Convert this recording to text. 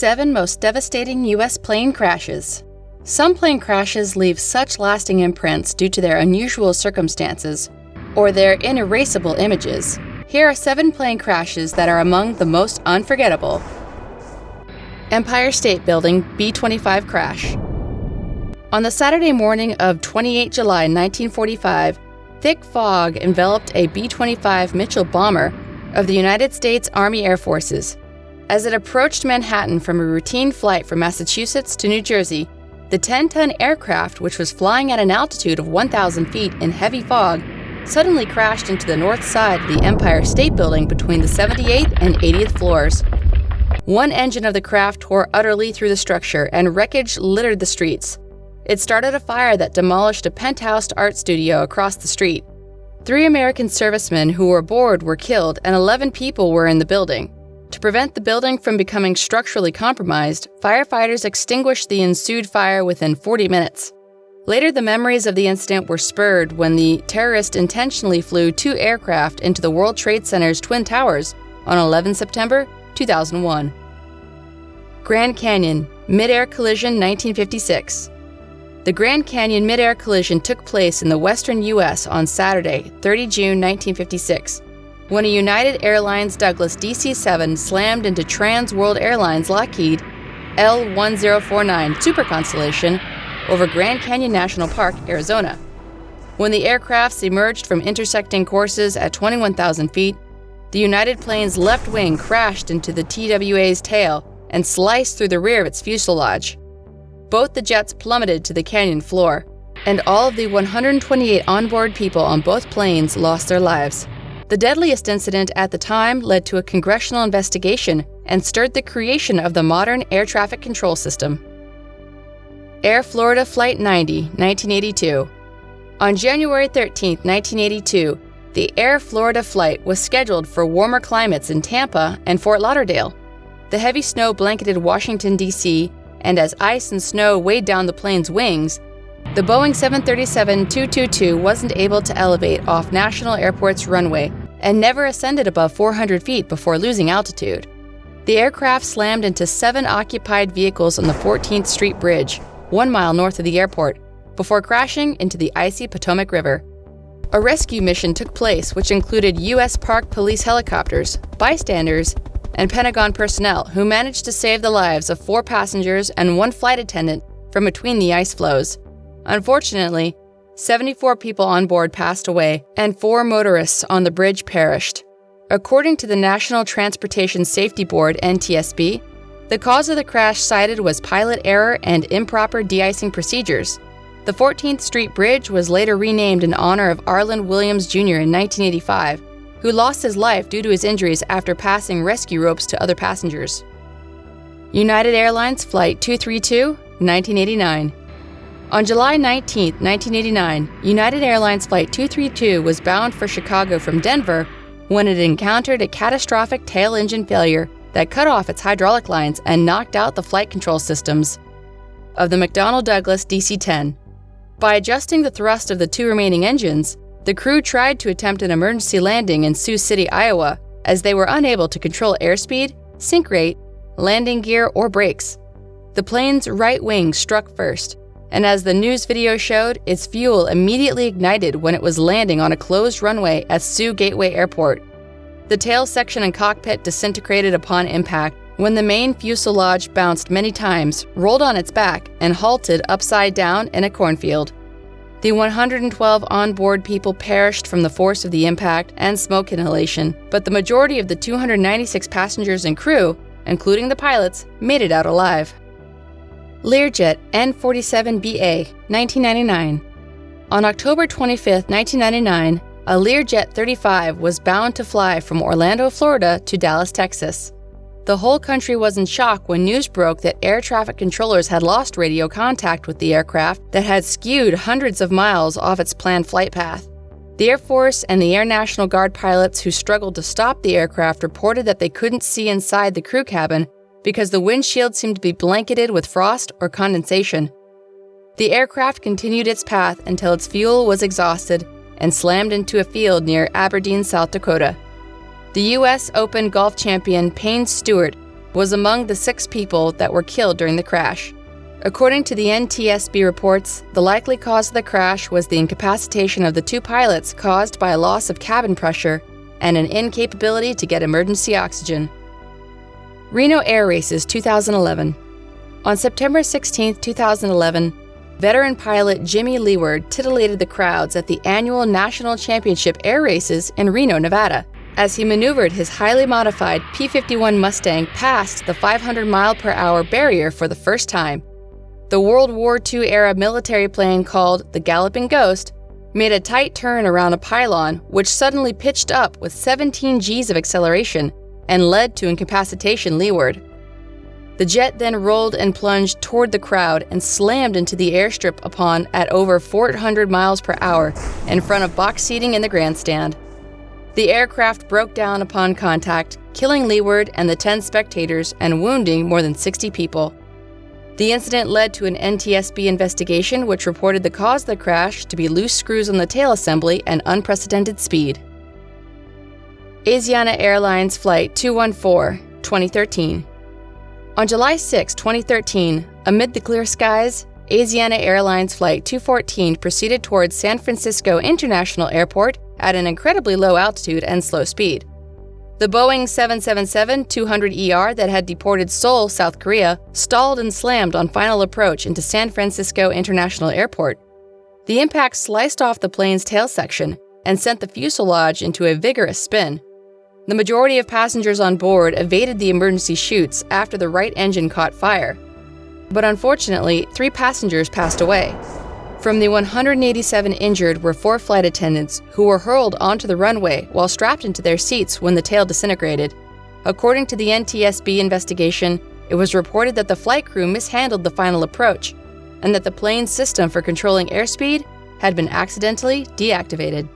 7 most devastating U.S. plane crashes. Some plane crashes leave such lasting imprints due to their unusual circumstances or their in-erasable images. Here are 7 plane crashes that are among the most unforgettable. Empire State Building B-25 crash. On the Saturday morning of 28 July 1945, thick fog enveloped a B-25 Mitchell bomber of the United States Army Air Forces. As it approached Manhattan from a routine flight from Massachusetts to New Jersey, the 10-ton aircraft, which was flying at an altitude of 1,000 feet in heavy fog, suddenly crashed into the north side of the Empire State Building between the 78th and 80th floors. One engine of the craft tore utterly through the structure, and wreckage littered the streets. It started a fire that demolished a penthouse art studio across the street. 3 American servicemen who were aboard were killed, and 11 people were in the building. To prevent the building from becoming structurally compromised, firefighters extinguished the ensued fire within 40 minutes. Later, the memories of the incident were spurred when the terrorist intentionally flew 2 aircraft into the World Trade Center's Twin Towers on 11 September 2001. Grand Canyon Mid-Air Collision 1956. The Grand Canyon mid-air collision took place in the western U.S. on Saturday, 30 June 1956, when a United Airlines Douglas DC-7 slammed into Trans World Airlines Lockheed L-1049 Super Constellation over Grand Canyon National Park, Arizona. When the aircrafts emerged from intersecting courses at 21,000 feet, the United plane's left wing crashed into the TWA's tail and sliced through the rear of its fuselage. Both the jets plummeted to the canyon floor, and all of the 128 onboard people on both planes lost their lives. The deadliest incident at the time led to a congressional investigation and stirred the creation of the modern air traffic control system. Air Florida Flight 90, 1982. On January 13, 1982, the Air Florida flight was scheduled for warmer climates in Tampa and Fort Lauderdale. The heavy snow blanketed Washington, D.C., and as ice and snow weighed down the plane's wings, the Boeing 737-222 wasn't able to elevate off National Airport's runway and never ascended above 400 feet before losing altitude. The aircraft slammed into 7 occupied vehicles on the 14th Street Bridge, 1 mile north of the airport, before crashing into the icy Potomac River. A rescue mission took place, which included U.S. Park Police helicopters, bystanders, and Pentagon personnel who managed to save the lives of 4 passengers and 1 flight attendant from between the ice floes. Unfortunately, 74 people on board passed away, and 4 motorists on the bridge perished. According to the National Transportation Safety Board, NTSB, the cause of the crash cited was pilot error and improper de-icing procedures. The 14th Street Bridge was later renamed in honor of Arlen Williams Jr. in 1985, who lost his life due to his injuries after passing rescue ropes to other passengers. United Airlines Flight 232, 1989. On July 19, 1989, United Airlines Flight 232 was bound for Chicago from Denver when it encountered a catastrophic tail engine failure that cut off its hydraulic lines and knocked out the flight control systems of the McDonnell Douglas DC-10. By adjusting the thrust of the 2 remaining engines, the crew tried to attempt an emergency landing in Sioux City, Iowa, as they were unable to control airspeed, sink rate, landing gear, or brakes. The plane's right wing struck first, and as the news video showed, its fuel immediately ignited when it was landing on a closed runway at Sioux Gateway Airport. The tail section and cockpit disintegrated upon impact when the main fuselage bounced many times, rolled on its back, and halted upside down in a cornfield. The 112 onboard people perished from the force of the impact and smoke inhalation, but the majority of the 296 passengers and crew, including the pilots, made it out alive. Learjet N47BA, 1999. On October 25, 1999, a Learjet 35 was bound to fly from Orlando, Florida to Dallas, Texas. The whole country was in shock when news broke that air traffic controllers had lost radio contact with the aircraft that had skewed hundreds of miles off its planned flight path. The Air Force and the Air National Guard pilots who struggled to stop the aircraft reported that they couldn't see inside the crew cabin because the windshield seemed to be blanketed with frost or condensation. The aircraft continued its path until its fuel was exhausted and slammed into a field near Aberdeen, South Dakota. The U.S. Open golf champion Payne Stewart was among the 6 people that were killed during the crash. According to the NTSB reports, the likely cause of the crash was the incapacitation of the 2 pilots caused by a loss of cabin pressure and an incapability to get emergency oxygen. Reno Air Races 2011. On September 16, 2011, veteran pilot Jimmy Leeward titillated the crowds at the annual National Championship Air Races in Reno, Nevada, as he maneuvered his highly modified P-51 Mustang past the 500-mile-per-hour barrier for the first time. The World War II-era military plane called the Galloping Ghost made a tight turn around a pylon which suddenly pitched up with 17 Gs of acceleration and led to incapacitation leeward. The jet then rolled and plunged toward the crowd and slammed into the airstrip upon at over 400 miles per hour in front of box seating in the grandstand. The aircraft broke down upon contact, killing leeward and the 10 spectators and wounding more than 60 people. The incident led to an NTSB investigation which reported the cause of the crash to be loose screws on the tail assembly and unprecedented speed. Asiana Airlines Flight 214, 2013. On July 6, 2013, amid the clear skies, Asiana Airlines Flight 214 proceeded towards San Francisco International Airport at an incredibly low altitude and slow speed. The Boeing 777-200ER that had deported Seoul, South Korea, stalled and slammed on final approach into San Francisco International Airport. The impact sliced off the plane's tail section and sent the fuselage into a vigorous spin. The majority of passengers on board evaded the emergency chutes after the right engine caught fire. But unfortunately, 3 passengers passed away. From the 187 injured were 4 flight attendants who were hurled onto the runway while strapped into their seats when the tail disintegrated. According to the NTSB investigation, it was reported that the flight crew mishandled the final approach and that the plane's system for controlling airspeed had been accidentally deactivated.